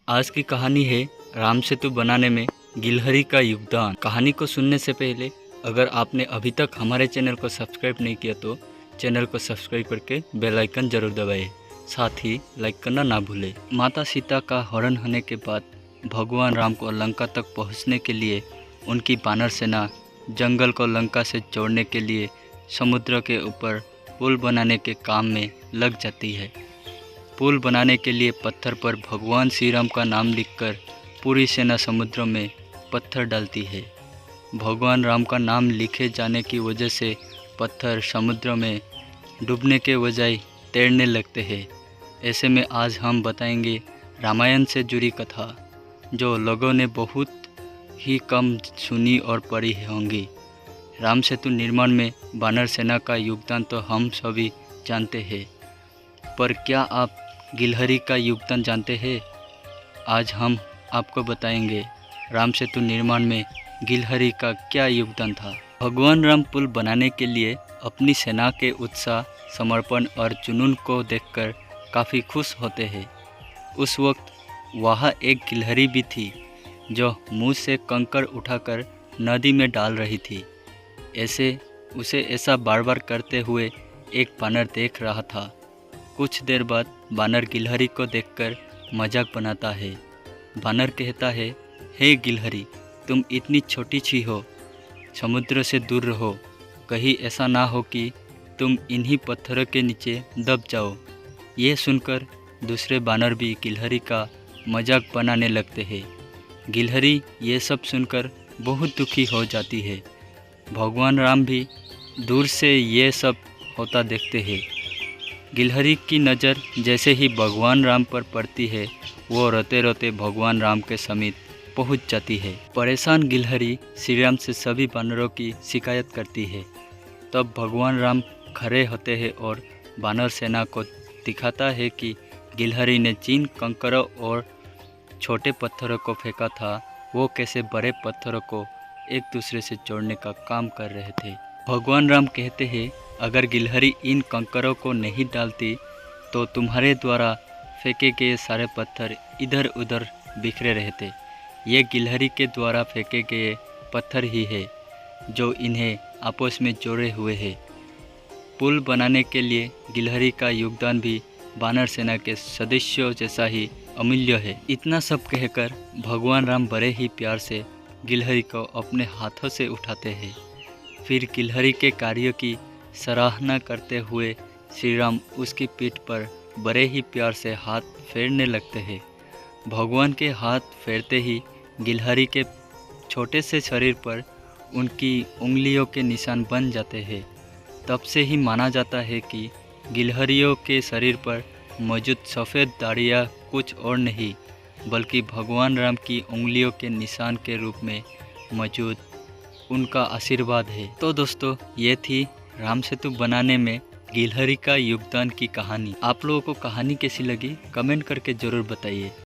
आज की कहानी है राम सेतु बनाने में गिलहरी का योगदान। कहानी को सुनने से पहले अगर आपने अभी तक हमारे चैनल को सब्सक्राइब नहीं किया तो चैनल को सब्सक्राइब करके बेल आइकन जरूर दबाएं। साथ ही लाइक करना ना भूलें। माता सीता का हरण होने के बाद भगवान राम को लंका तक पहुंचने के लिए उनकी वानर सेना जंगल को लंका से जोड़ने के लिए समुद्र के ऊपर पुल बनाने के काम में लग जाती है। पुल बनाने के लिए पत्थर पर भगवान श्री राम का नाम लिखकर पूरी सेना समुद्र में पत्थर डालती है। भगवान राम का नाम लिखे जाने की वजह से पत्थर समुद्र में डूबने के बजाय तैरने लगते हैं। ऐसे में आज हम बताएंगे रामायण से जुड़ी कथा, जो लोगों ने बहुत ही कम सुनी और पढ़ी होंगी। राम सेतु निर्माण में वानर सेना का योगदान तो हम सभी जानते हैं, पर क्या आप गिलहरी का योगदान जानते हैं? आज हम आपको बताएंगे राम सेतु निर्माण में गिलहरी का क्या योगदान था। भगवान राम पुल बनाने के लिए अपनी सेना के उत्साह, समर्पण और जुनून को देखकर काफ़ी खुश होते हैं। उस वक्त वहाँ एक गिलहरी भी थी जो मुंह से कंकड़ उठाकर नदी में डाल रही थी। उसे ऐसा बार बार करते हुए एक वानर देख रहा था। कुछ देर बाद वानर गिलहरी को देखकर मजाक बनाता है। वानर कहता है, हे गिलहरी, तुम इतनी छोटी सी हो, समुद्र से दूर रहो। कहीं ऐसा ना हो कि तुम इन्हीं पत्थरों के नीचे दब जाओ। ये सुनकर दूसरे वानर भी गिलहरी का मजाक बनाने लगते हैं। गिलहरी ये सब सुनकर बहुत दुखी हो जाती है। भगवान राम भी दूर से ये सब होता देखते हैं। गिलहरी की नज़र जैसे ही भगवान राम पर पड़ती है, वो रोते रोते भगवान राम के समीप पहुंच जाती है। परेशान गिलहरी श्री राम से सभी वानरों की शिकायत करती है। तब भगवान राम खड़े होते हैं और वानर सेना को दिखाता है कि गिलहरी ने जिन कंकरों और छोटे पत्थरों को फेंका था, वो कैसे बड़े पत्थरों को एक दूसरे से जोड़ने का काम कर रहे थे। भगवान राम कहते हैं, अगर गिलहरी इन कंकरों को नहीं डालती तो तुम्हारे द्वारा फेंके गए सारे पत्थर इधर उधर बिखरे रहते। ये गिलहरी के द्वारा फेंके गए पत्थर ही है जो इन्हें आपस में जोड़े हुए हैं। पुल बनाने के लिए गिलहरी का योगदान भी वानर सेना के सदस्यों जैसा ही अमूल्य है। इतना सब कहकर भगवान राम बड़े ही प्यार से गिलहरी को अपने हाथों से उठाते हैं। फिर गिलहरी के कार्य की सराहना करते हुए श्री राम उसकी पीठ पर बड़े ही प्यार से हाथ फेरने लगते हैं। भगवान के हाथ फेरते ही गिलहरी के छोटे से शरीर पर उनकी उंगलियों के निशान बन जाते हैं। तब से ही माना जाता है कि गिलहरियों के शरीर पर मौजूद सफ़ेद दाढ़ियाँ कुछ और नहीं बल्कि भगवान राम की उंगलियों के निशान के रूप में मौजूद उनका आशीर्वाद है। तो दोस्तों, ये थी राम सेतु बनाने में गिलहरी का योगदान की कहानी। आप लोगों को कहानी कैसी लगी कमेंट करके ज़रूर बताइए।